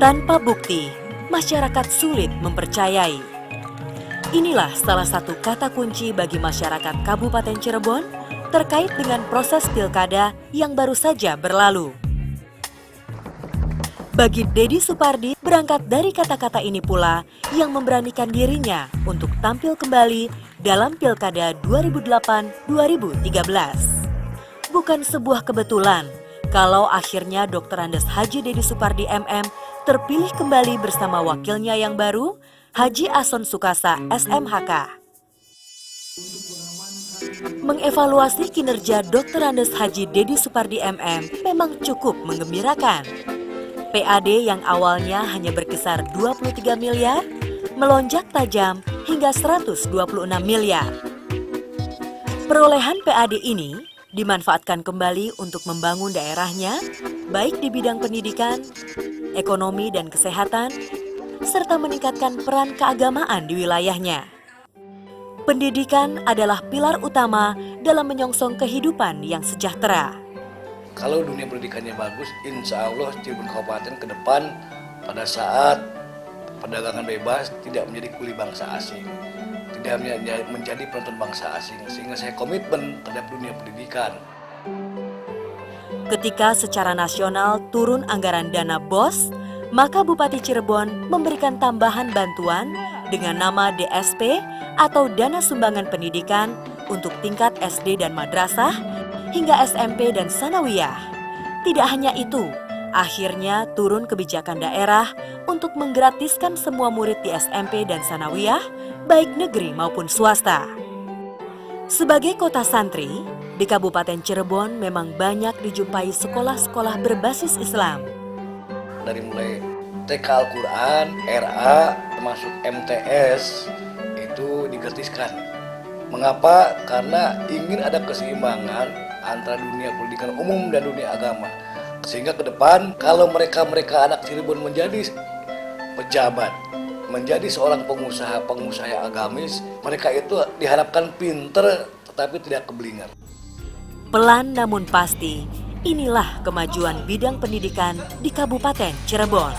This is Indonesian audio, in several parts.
Tanpa bukti, masyarakat sulit mempercayai. Inilah salah satu kata kunci bagi masyarakat Kabupaten Cirebon terkait dengan proses pilkada yang baru saja berlalu. Bagi Deddy Supardi, berangkat dari kata-kata ini pula yang memberanikan dirinya untuk tampil kembali dalam Pilkada 2008-2013. Bukan sebuah kebetulan kalau akhirnya Dr. Andes Haji Deddy Supardi MM terpilih kembali bersama wakilnya yang baru, Haji Ason Sukasa SMHK. Mengevaluasi kinerja Dr. Andes Haji Deddy Supardi MM memang cukup menggembirakan. PAD yang awalnya hanya berkisar 23 miliar, melonjak tajam hingga 126 miliar. Perolehan PAD ini dimanfaatkan kembali untuk membangun daerahnya, baik di bidang pendidikan, ekonomi dan kesehatan, serta meningkatkan peran keagamaan di wilayahnya. Pendidikan adalah pilar utama dalam menyongsong kehidupan yang sejahtera. Kalau dunia pendidikannya bagus, insya Allah Cirebon Kabupaten ke depan pada saat perdagangan bebas tidak menjadi kuli bangsa asing, tidak menjadi penonton bangsa asing, sehingga saya komitmen terhadap dunia pendidikan. Ketika secara nasional turun anggaran dana BOS, maka Bupati Cirebon memberikan tambahan bantuan dengan nama DSP atau Dana Sumbangan Pendidikan untuk tingkat SD dan madrasah hingga SMP dan sanawiyah. Tidak hanya itu, akhirnya turun kebijakan daerah untuk menggratiskan semua murid di SMP dan sanawiyah, baik negeri maupun swasta. Sebagai kota santri, di Kabupaten Cirebon memang banyak dijumpai sekolah-sekolah berbasis Islam. Dari mulai TK Al-Quran, RA, termasuk MTS, itu digratiskan. Mengapa? Karena ingin ada keseimbangan antara dunia pendidikan umum dan dunia agama. Sehingga ke depan kalau mereka anak Cirebon menjadi pejabat, menjadi seorang pengusaha agamis, mereka itu diharapkan pinter tetapi tidak keblinger. Pelan namun pasti, inilah kemajuan bidang pendidikan di Kabupaten Cirebon.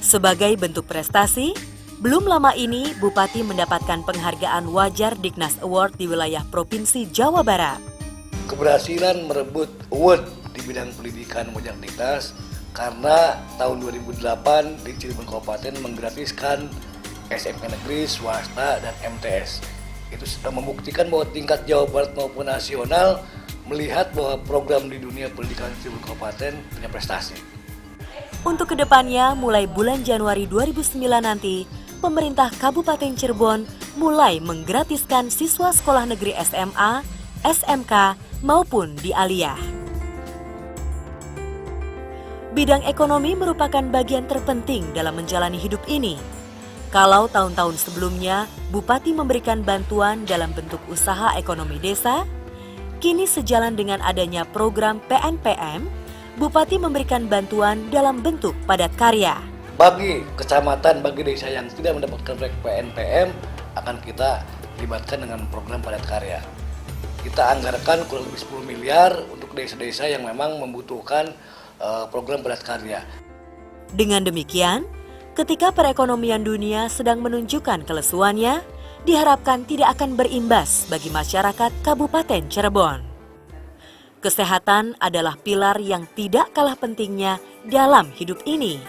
Sebagai bentuk prestasi, belum lama ini Bupati mendapatkan penghargaan Wajar Dignas Award di wilayah Provinsi Jawa Barat. Keberhasilan merebut award di bidang pendidikan Wajar Dignas karena tahun 2008 di Cirebon Kabupaten menggratiskan SMP negeri, swasta, dan MTS. Itu sudah membuktikan bahwa tingkat Jawa Barat maupun nasional melihat bahwa program di dunia pendidikan Cirebon Kabupaten punya prestasi. Untuk kedepannya, mulai bulan Januari 2009 nanti, pemerintah Kabupaten Cirebon mulai menggratiskan siswa sekolah negeri SMA, SMK, maupun di aliyah. Bidang ekonomi merupakan bagian terpenting dalam menjalani hidup ini. Kalau tahun-tahun sebelumnya, Bupati memberikan bantuan dalam bentuk usaha ekonomi desa, kini sejalan dengan adanya program PNPM, Bupati memberikan bantuan dalam bentuk padat karya. Bagi kecamatan, bagi desa yang tidak mendapatkan proyek PNPM, akan kita libatkan dengan program padat karya. Kita anggarkan kurang lebih 10 miliar untuk desa-desa yang memang membutuhkan program padat karya. Dengan demikian, ketika perekonomian dunia sedang menunjukkan kelesuannya, diharapkan tidak akan berimbas bagi masyarakat Kabupaten Cirebon. Kesehatan adalah pilar yang tidak kalah pentingnya dalam hidup ini.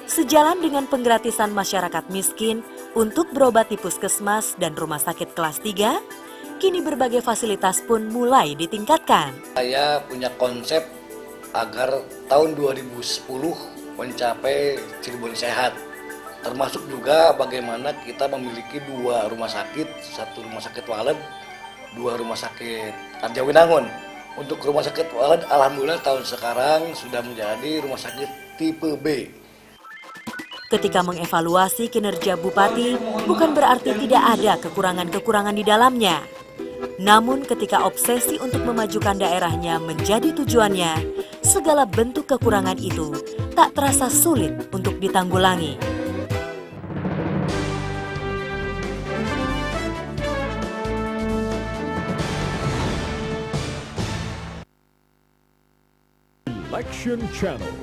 Sejalan dengan penggratisan masyarakat miskin untuk berobat di puskesmas dan rumah sakit kelas 3, kini berbagai fasilitas pun mulai ditingkatkan. Saya punya konsep agar tahun 2010 mencapai Cirebon sehat. Termasuk juga bagaimana kita memiliki 2 rumah sakit, 1 rumah sakit Waled, 2 rumah sakit Arjawinangun. Untuk rumah sakit Waled, alhamdulillah tahun sekarang sudah menjadi rumah sakit tipe B. Ketika mengevaluasi kinerja Bupati, bukan berarti tidak ada kekurangan-kekurangan di dalamnya. Namun ketika obsesi untuk memajukan daerahnya menjadi tujuannya, segala bentuk kekurangan itu tak terasa sulit untuk ditanggulangi. Election Channel.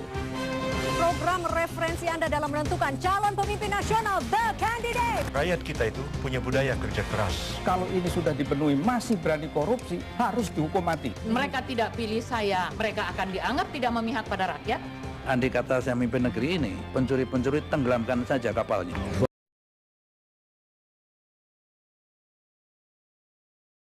program referensi Anda dalam menentukan calon pemimpin nasional, The Candidate. Rakyat kita itu punya budaya kerja keras. Kalau ini sudah dipenuhi masih berani korupsi, harus dihukum mati. Mereka tidak pilih saya, mereka akan dianggap tidak memihak pada rakyat. Andai kata saya mimpin negeri ini, pencuri-pencuri tenggelamkan saja kapalnya.